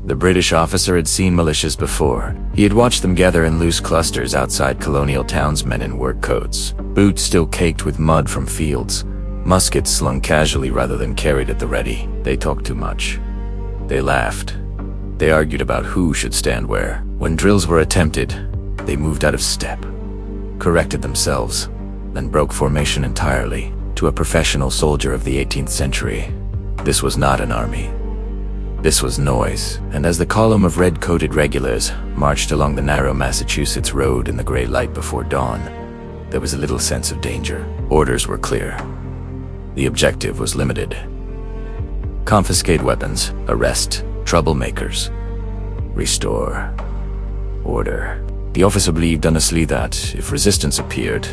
The British officer had seen militias before. He had watched them gather in loose clusters outside colonial townsmen in work coats, boots still caked with mud from fields, muskets slung casually rather than carried at the ready. They talked too much. They laughed. They argued about who should stand where. When drills were attempted, they moved out of step, corrected themselves, then broke formation entirely. To a professional soldier of the 18th century, this was not an army. This was noise, and as the column of red-coated regulars marched along the narrow Massachusetts road in the gray light before dawn, there was a little sense of danger. Orders were clear. The objective was limited. Confiscate weapons, arrest troublemakers, restore order. The officer believed honestly that if resistance appeared,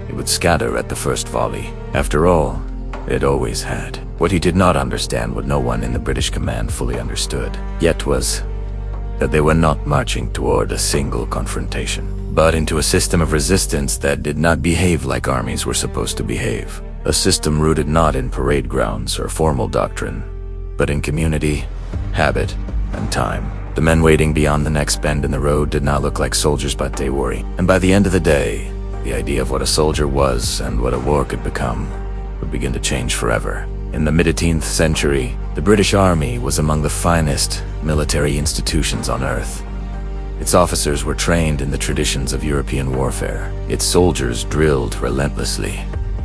it would scatter at the first volley. After all, it always had. What he did not understand, what no one in the British command fully understood yet, was that they were not marching toward a single confrontation, but into a system of resistance that did not behave like armies were supposed to behave. A system rooted not in parade grounds or formal doctrine, but in community, habit, and time. The men waiting beyond the next bend in the road did not look like soldiers, but they were. And by the end of the day, the idea of what a soldier was and what a war could become would begin to change forever. In the mid-18th century, the British Army was among the finest military institutions on Earth. Its officers were trained in the traditions of European warfare. Its soldiers drilled relentlessly,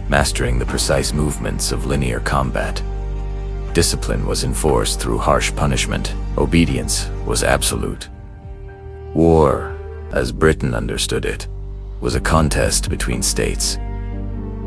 mastering the precise movements of linear combat. Discipline was enforced through harsh punishment. Obedience was absolute. War, as Britain understood it, was a contest between states.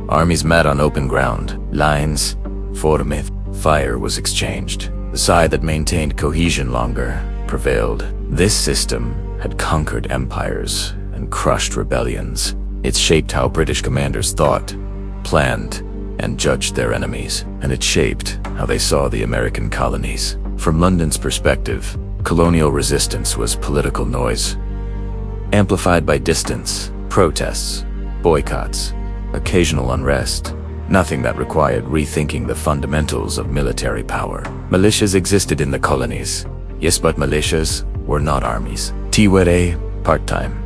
Armies met on open ground. Lines formed. Fire was exchanged. The side that maintained cohesion longer prevailed. This system had conquered empires and crushed rebellions. It shaped how British commanders thought, planned, and judged their enemies, and it shaped how they saw the American colonies. From London's perspective, colonial resistance was political noise, amplified by distance, protests, boycotts, occasional unrest, nothing that required rethinking the fundamentals of military power. Militias existed in the colonies, yes, but militias were not armies. They were part-time,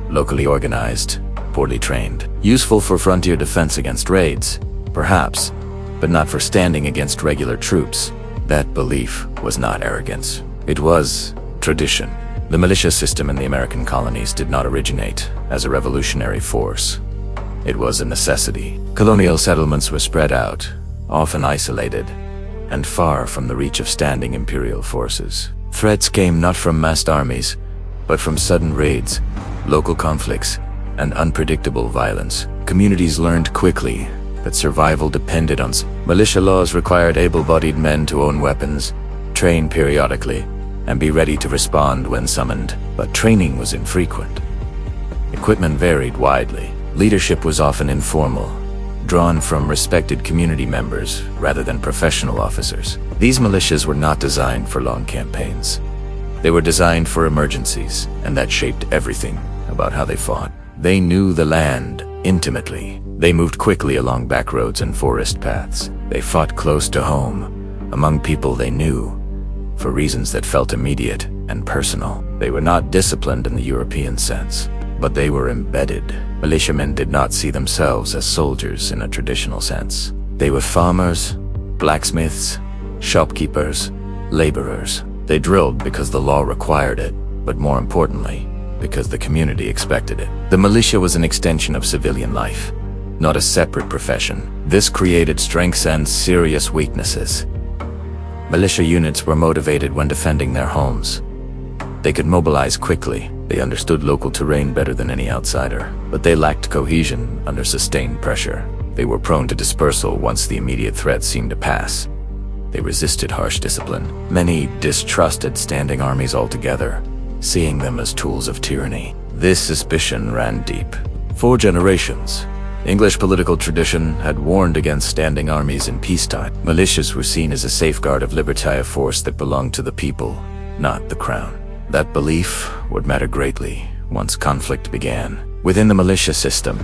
locally organized, poorly trained, useful for frontier defense against raids, perhaps, but not for standing against regular troops. That belief was not arrogance. It was tradition. The militia system in the American colonies did not originate as a revolutionary force. It was a necessity. Colonial settlements were spread out, often isolated, and far from the reach of standing imperial forces. Threats came not from massed armies, but from sudden raids, local conflicts, and unpredictable violence. Communities learned quickly that survival depended on militia laws required able-bodied men to own weapons, train periodically, and be ready to respond when summoned. But training was infrequent. Equipment varied widely. Leadership was often informal, drawn from respected community members rather than professional officers. These militias were not designed for long campaigns. They were designed for emergencies, and that shaped everything about how they fought. They knew the land intimately. They moved quickly along back roads and forest paths. They fought close to home, among people they knew, for reasons that felt immediate and personal. They were not disciplined in the European sense, but they were embedded. Militiamen did not see themselves as soldiers in a traditional sense. They were farmers, blacksmiths, shopkeepers, laborers. They drilled because the law required it, but more importantly, because the community expected it. The militia was an extension of civilian life, not a separate profession. This created strengths and serious weaknesses. Militia units were motivated when defending their homes. They could mobilize quickly. They understood local terrain better than any outsider, but they lacked cohesion under sustained pressure. They were prone to dispersal once the immediate threat seemed to pass. They resisted harsh discipline. Many distrusted standing armies altogether, seeing them as tools of tyranny. This suspicion ran deep. For generations, English political tradition had warned against standing armies in peacetime. Militias were seen as a safeguard of liberty, a force that belonged to the people, not the crown. That belief would matter greatly once conflict began. Within the militia system,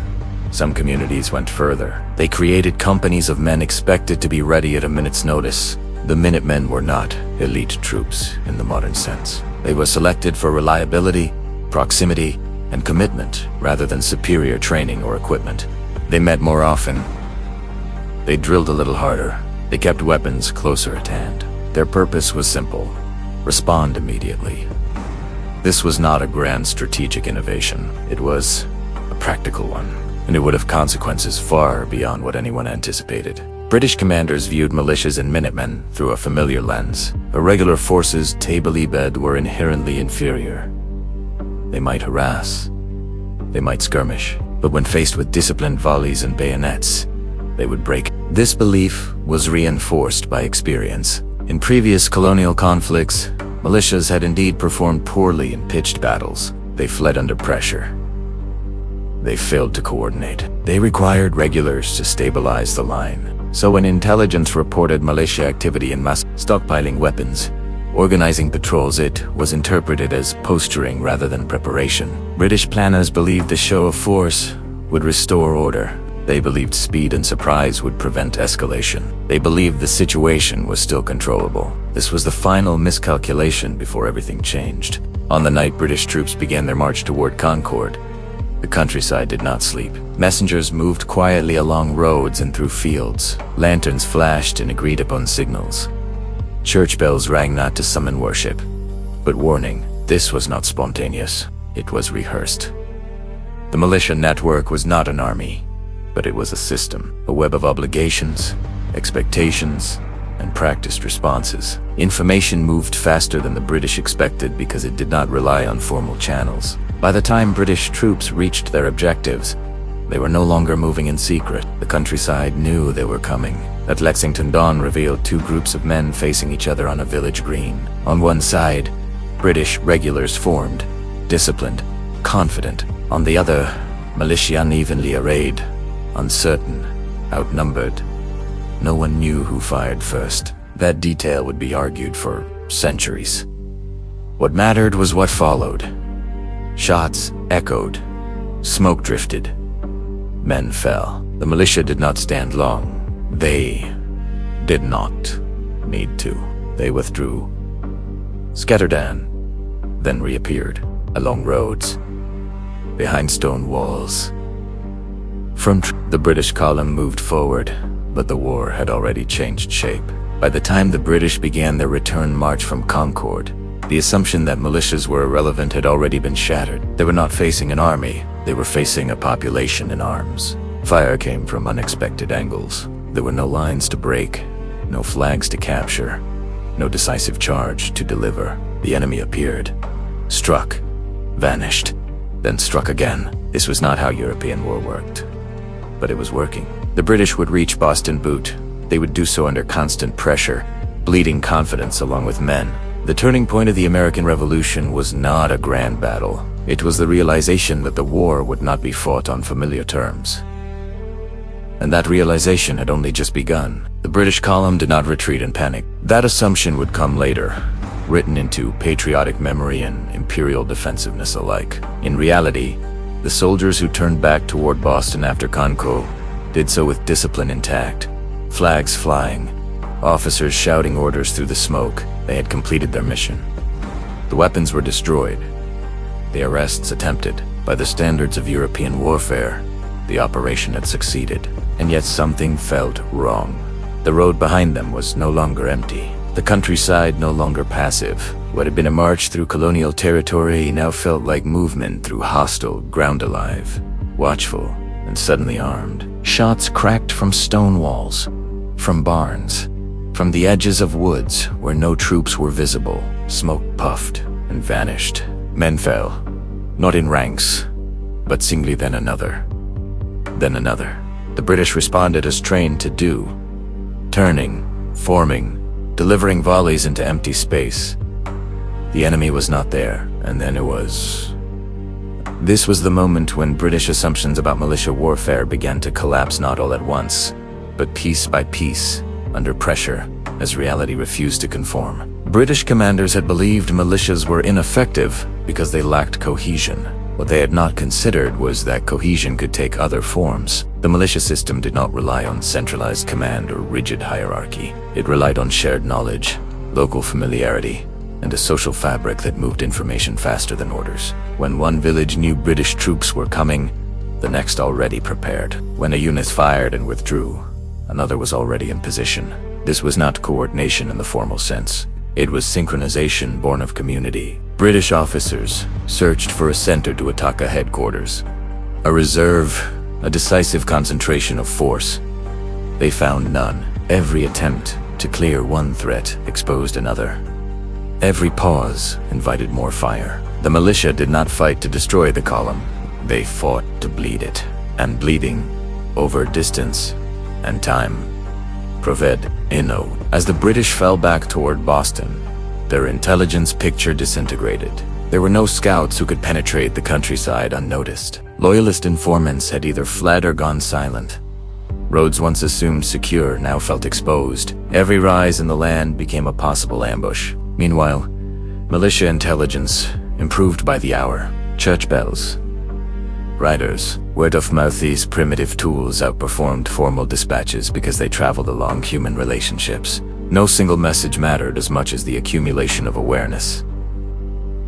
some communities went further. They created companies of men expected to be ready at a minute's notice, The Minutemen were not elite troops in the modern sense. They were selected for reliability, proximity, and commitment rather than superior training or equipment. They met more often. They drilled a little harder. They kept weapons closer at hand. Their purpose was simple: respond immediately. This was not a grand strategic innovation. It was a practical one, and it would have consequences far beyond what anyone anticipated. British commanders viewed militias and Minutemen through a familiar lens. Irregular forces tably-bed were inherently inferior. They might harass, they might skirmish, but when faced with disciplined volleys and bayonets, they would break. This belief was reinforced by experience. In previous colonial conflicts, militias had indeed performed poorly in pitched battles. They fled under pressure. They failed to coordinate. They required regulars to stabilize the line. So when intelligence reported militia activity in mass stockpiling weapons, organizing patrols, it was interpreted as posturing rather than preparation. British planners believed a show of force would restore order. They believed speed and surprise would prevent escalation. They believed the situation was still controllable. This was the final miscalculation before everything changed. On the night British troops began their march toward Concord, the countryside did not sleep. Messengers moved quietly along roads and through fields. Lanterns flashed in agreed-upon signals. Church bells rang not to summon worship, but warning, this was not spontaneous. It was rehearsed. The militia network was not an army, but it was a system, a web of obligations, expectations, and practiced responses. Information moved faster than the British expected because it did not rely on formal channels. By the time British troops reached their objectives, they were no longer moving in secret. The countryside knew they were coming. At Lexington, dawn revealed two groups of men facing each other on a village green. On one side, British regulars formed, disciplined, confident. On the other, militia unevenly arrayed, uncertain, outnumbered. No one knew who fired first. That detail would be argued for centuries. What mattered was what followed. Shots echoed. Smoke drifted. Men fell. The militia did not stand long. They did not need to. They withdrew, scattered then reappeared along roads, behind stone walls. The British column moved forward, but the war had already changed shape. By the time the British began their return march from Concord, the assumption that militias were irrelevant had already been shattered. They were not facing an army, they were facing a population in arms. Fire came from unexpected angles. There were no lines to break, no flags to capture, no decisive charge to deliver. The enemy appeared, struck, vanished, then struck again. This was not how European war worked, but it was working. The British would reach Boston Boot. They would do so under constant pressure, bleeding confidence along with men. The turning point of the American Revolution was not a grand battle. It was the realization that the war would not be fought on familiar terms. And that realization had only just begun. The British column did not retreat in panic. That assumption would come later, written into patriotic memory and imperial defensiveness alike. In reality, the soldiers who turned back toward Boston after Concord did so with discipline intact, flags flying, officers shouting orders through the smoke. They had completed their mission. The weapons were destroyed, the arrests attempted. By the standards of European warfare, the operation had succeeded. And yet something felt wrong. The road behind them was no longer empty. The countryside no longer passive. What had been a march through colonial territory now felt like movement through hostile ground, alive, watchful, and suddenly armed. Shots cracked from stone walls, from barns, from the edges of woods where no troops were visible. Smoke puffed and vanished. Men fell, not in ranks, but singly, then another, then another. The British responded as trained to do, turning, forming, delivering volleys into empty space. The enemy was not there, and then it was. This was the moment when British assumptions about militia warfare began to collapse, not all at once, but piece by piece, under pressure, as reality refused to conform. British commanders had believed militias were ineffective because they lacked cohesion. What they had not considered was that cohesion could take other forms. The militia system did not rely on centralized command or rigid hierarchy. It relied on shared knowledge, local familiarity, and a social fabric that moved information faster than orders. When one village knew British troops were coming, the next already prepared. When a unit fired and withdrew, another was already in position. This was not coordination in the formal sense. It was synchronization born of community. British officers searched for a center to attack a headquarters, a reserve, a decisive concentration of force. They found none. Every attempt to clear one threat exposed another. Every pause invited more fire. The militia did not fight to destroy the column. They fought to bleed it. And bleeding, over distance and time, proved inno. As the British fell back toward Boston, their intelligence picture disintegrated. There were no scouts who could penetrate the countryside unnoticed. Loyalist informants had either fled or gone silent. Roads once assumed secure now felt exposed. Every rise in the land became a possible ambush. Meanwhile, militia intelligence improved by the hour. Church bells, riders, word-of-mouth, these primitive tools outperformed formal dispatches because they traveled along human relationships. No single message mattered as much as the accumulation of awareness.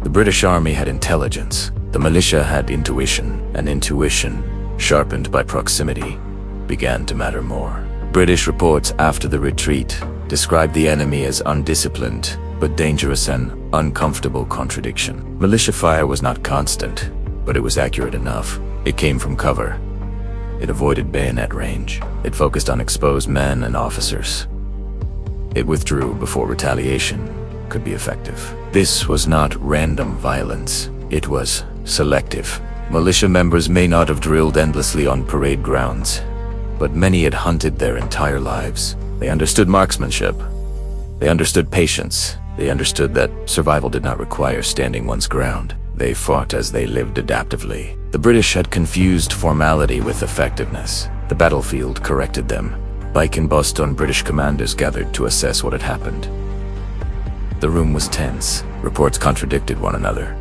The British Army had intelligence. The militia had intuition, and intuition, sharpened by proximity, began to matter more. British reports after the retreat described the enemy as undisciplined, but dangerous and uncomfortable contradiction. Militia fire was not constant, but it was accurate enough. It came from cover. It avoided bayonet range. It focused on exposed men and officers. It withdrew before retaliation could be effective. This was not random violence. It was selective. Militia members may not have drilled endlessly on parade grounds, but many had hunted their entire lives. They understood marksmanship. They understood patience. They understood that survival did not require standing one's ground. They fought as they lived adaptively. The British had confused formality with effectiveness. The battlefield corrected them. Bike and Boston British commanders gathered to assess what had happened. The room was tense. Reports contradicted one another.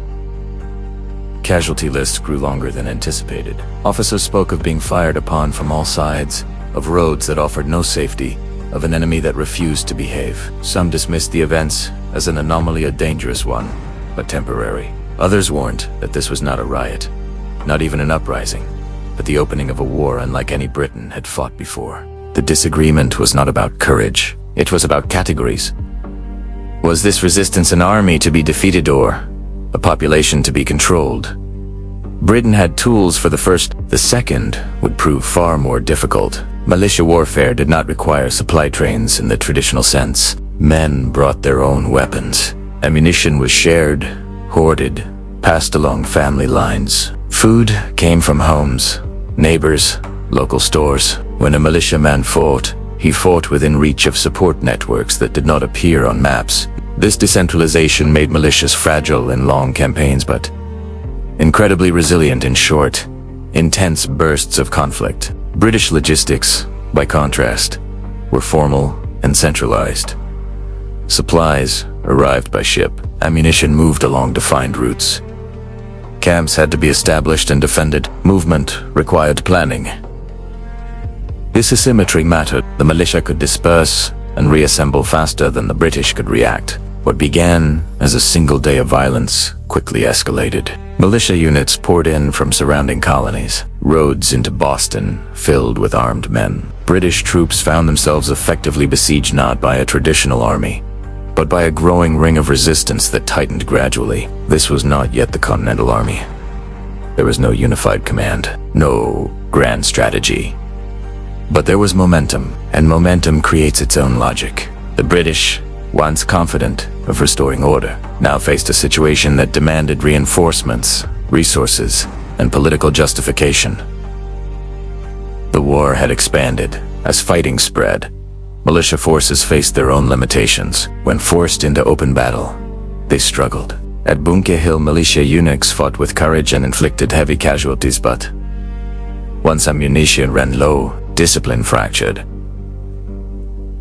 Casualty lists grew longer than anticipated. Officers spoke of being fired upon from all sides, of roads that offered no safety, of an enemy that refused to behave. Some dismissed the events as an anomaly, a dangerous one, but temporary. Others warned that this was not a riot, not even an uprising, but the opening of a war unlike any Britain had fought before. The disagreement was not about courage, it was about categories. Was this resistance an army to be defeated or a population to be controlled? Britain had tools for the first. The second would prove far more difficult. Militia warfare did not require supply trains in the traditional sense. Men brought their own weapons. Ammunition was shared, hoarded, passed along family lines. Food came from homes, neighbors, local stores. When a militiaman fought, he fought within reach of support networks that did not appear on maps. This decentralization made militias fragile in long campaigns, but incredibly resilient in short, intense bursts of conflict. British logistics, by contrast, were formal and centralized. Supplies arrived by ship. Ammunition moved along defined routes. Camps had to be established and defended. Movement required planning. This asymmetry mattered. The militia could disperse and reassemble faster than the British could react. What began as a single day of violence quickly escalated. Militia units poured in from surrounding colonies. Roads into Boston filled with armed men. British troops found themselves effectively besieged not by a traditional army, but by a growing ring of resistance that tightened gradually. This was not yet the Continental Army. There was no unified command, no grand strategy. But there was momentum, and momentum creates its own logic. The British, once confident of restoring order, now faced a situation that demanded reinforcements, resources, and political justification. The war had expanded. As fighting spread, militia forces faced their own limitations. When forced into open battle, they struggled. At Bunker Hill, militia units fought with courage and inflicted heavy casualties, but once ammunition ran low, discipline fractured.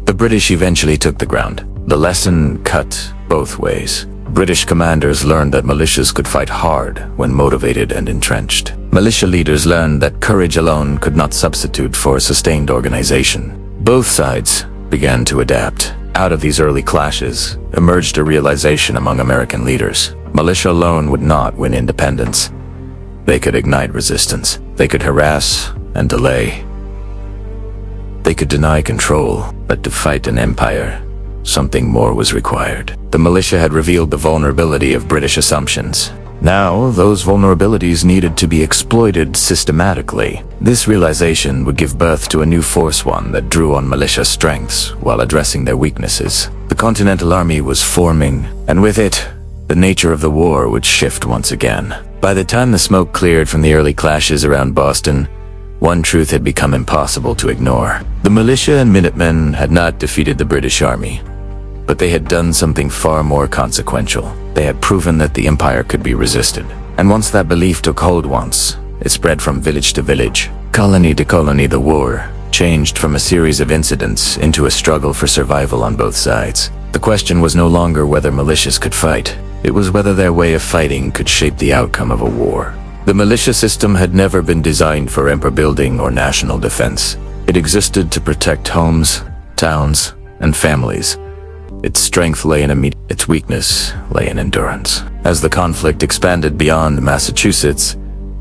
The British eventually took the ground. The lesson cut both ways. British commanders learned that militias could fight hard when motivated and entrenched. Militia leaders learned that courage alone could not substitute for a sustained organization. Both sides began to adapt. Out of these early clashes emerged a realization among American leaders. Militia alone would not win independence. They could ignite resistance. They could harass and delay. They could deny control, but to fight an empire, something more was required. The militia had revealed the vulnerability of British assumptions. Now, those vulnerabilities needed to be exploited systematically. This realization would give birth to a new force, one that drew on militia strengths while addressing their weaknesses. The Continental Army was forming, and with it, the nature of the war would shift once again. By the time the smoke cleared from the early clashes around Boston, one truth had become impossible to ignore. The militia and Minutemen had not defeated the British Army, but they had done something far more consequential. They had proven that the empire could be resisted. And once that belief took hold it spread from village to village, colony to colony. The war changed from a series of incidents into a struggle for survival on both sides. The question was no longer whether militias could fight. It was whether their way of fighting could shape the outcome of a war. The militia system had never been designed for empire building or national defense. It existed to protect homes, towns, and families. Its strength lay in its weakness lay in endurance. As the conflict expanded beyond Massachusetts,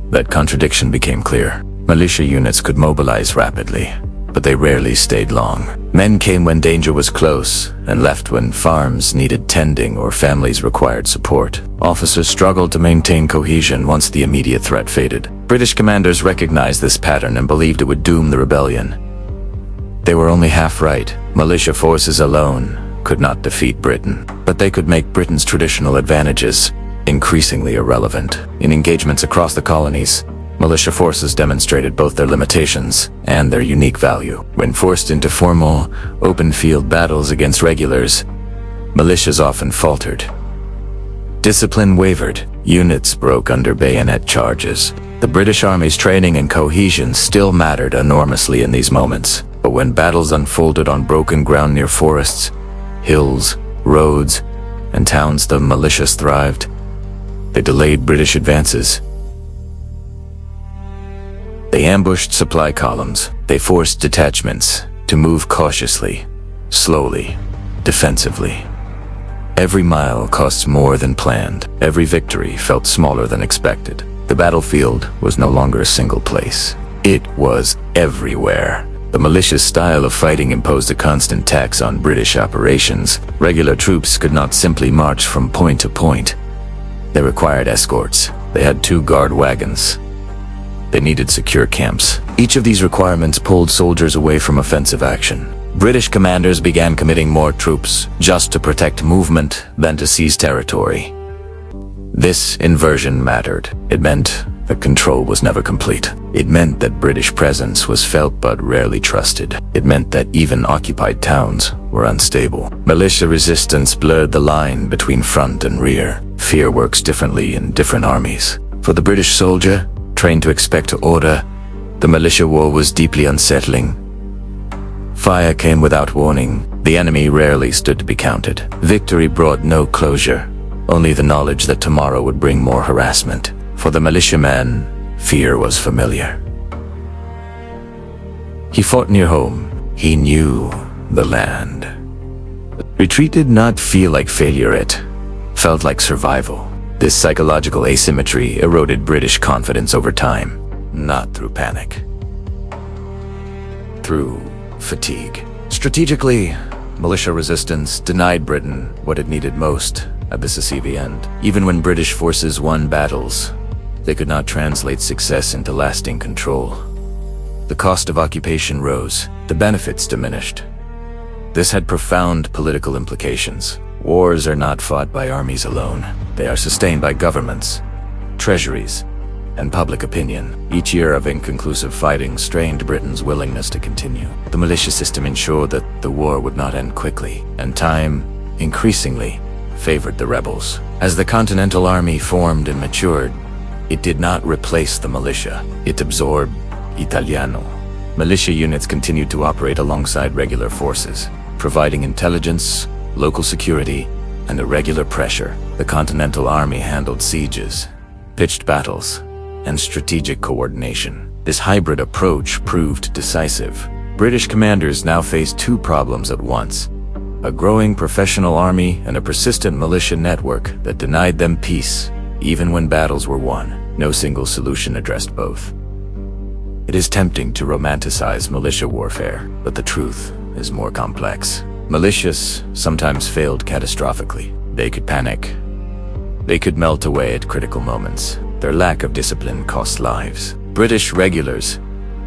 that contradiction became clear. Militia units could mobilize rapidly, but they rarely stayed long. Men came when danger was close and left when farms needed tending or families required support. Officers struggled to maintain cohesion once the immediate threat faded. British commanders recognized this pattern and believed it would doom the rebellion. They were only half right. Militia forces alone could not defeat Britain, but they could make Britain's traditional advantages increasingly irrelevant. In engagements across the colonies, militia forces demonstrated both their limitations and their unique value. When forced into formal, open-field battles against regulars, militias often faltered. Discipline wavered. Units broke under bayonet charges. The British Army's training and cohesion still mattered enormously in these moments. But when battles unfolded on broken ground near forests, hills, roads, and towns, the militias thrived. They delayed British advances. They ambushed supply columns. They forced detachments to move cautiously, slowly, defensively. Every mile cost more than planned. Every victory felt smaller than expected. The battlefield was no longer a single place. It was everywhere. The militia's style of fighting imposed a constant tax on British operations. Regular troops could not simply march from point to point. They required escorts. They had 2 guard wagons. They needed secure camps. Each of these requirements pulled soldiers away from offensive action. British commanders began committing more troops just to protect movement than to seize territory. This inversion mattered. It meant that control was never complete. It meant that British presence was felt but rarely trusted. It meant that even occupied towns were unstable. Militia resistance blurred the line between front and rear. Fear works differently in different armies. For the British soldier, trained to expect order, the militia war was deeply unsettling. Fire came without warning. The enemy rarely stood to be counted. Victory brought no closure, only the knowledge that tomorrow would bring more harassment. For the militiaman, fear was familiar. He fought near home. He knew the land. Retreat did not feel like failure, it felt like survival. This psychological asymmetry eroded British confidence over time, not through panic, through fatigue. Strategically, militia resistance denied Britain what it needed most at the decisive end. Even when British forces won battles, they could not translate success into lasting control. The cost of occupation rose, the benefits diminished. This had profound political implications. Wars are not fought by armies alone. They are sustained by governments, treasuries, and public opinion. Each year of inconclusive fighting strained Britain's willingness to continue. The militia system ensured that the war would not end quickly, and time, increasingly, favored the rebels. As the Continental Army formed and matured, it did not replace the militia. It absorbed Italiano. Militia units continued to operate alongside regular forces, providing intelligence, local security, and irregular pressure. The Continental Army handled sieges, pitched battles, and strategic coordination. This hybrid approach proved decisive. British commanders now faced two problems at once: a growing professional army and a persistent militia network that denied them peace, even when battles were won. No single solution addressed both. It is tempting to romanticize militia warfare, but the truth is more complex. Militias sometimes failed catastrophically. They could panic. They could melt away at critical moments. Their lack of discipline cost lives. British regulars,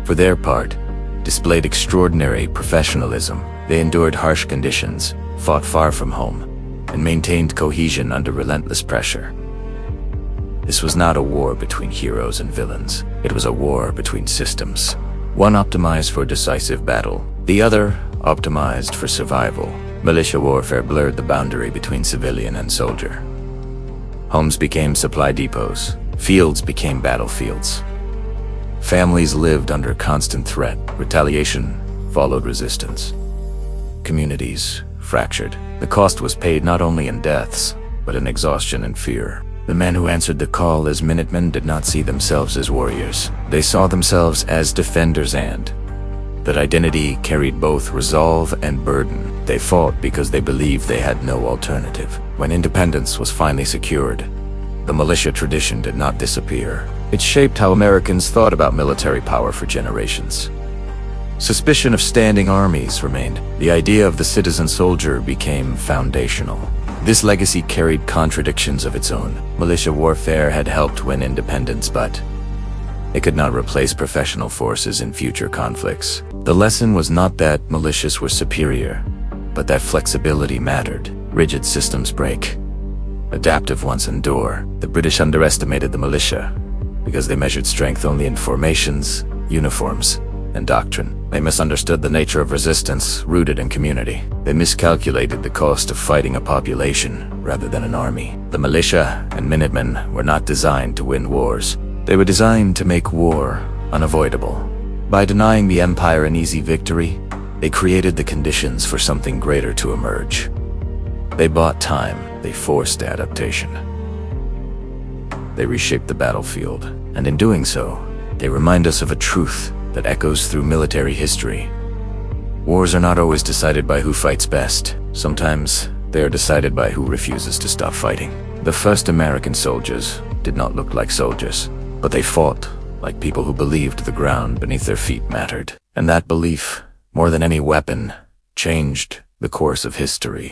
for their part, displayed extraordinary professionalism. They endured harsh conditions, fought far from home, and maintained cohesion under relentless pressure. This was not a war between heroes and villains. It was a war between systems. One optimized for decisive battle, the other optimized for survival. Militia warfare blurred the boundary between civilian and soldier. Homes became supply depots. Fields became battlefields. Families lived under constant threat. Retaliation followed resistance. Communities fractured. The cost was paid not only in deaths, but in exhaustion and fear. The men who answered the call as Minutemen did not see themselves as warriors. They saw themselves as defenders, and that identity carried both resolve and burden. They fought because they believed they had no alternative. When independence was finally secured, the militia tradition did not disappear. It shaped how Americans thought about military power for generations. Suspicion of standing armies remained. The idea of the citizen soldier became foundational. This legacy carried contradictions of its own. Militia warfare had helped win independence, but it could not replace professional forces in future conflicts. The lesson was not that militias were superior, but that flexibility mattered. Rigid systems break. Adaptive ones endure. The British underestimated the militia because they measured strength only in formations, uniforms, and doctrine. They misunderstood the nature of resistance rooted in community. They miscalculated the cost of fighting a population rather than an army. The militia and Minutemen were not designed to win wars. They were designed to make war unavoidable. By denying the empire an easy victory, they created the conditions for something greater to emerge. They bought time. They forced adaptation. They reshaped the battlefield, and in doing so, they remind us of a truth that echoes through military history. Wars are not always decided by who fights best. Sometimes they are decided by who refuses to stop fighting. The first American soldiers did not look like soldiers, but they fought like people who believed the ground beneath their feet mattered. And that belief, more than any weapon, changed the course of history.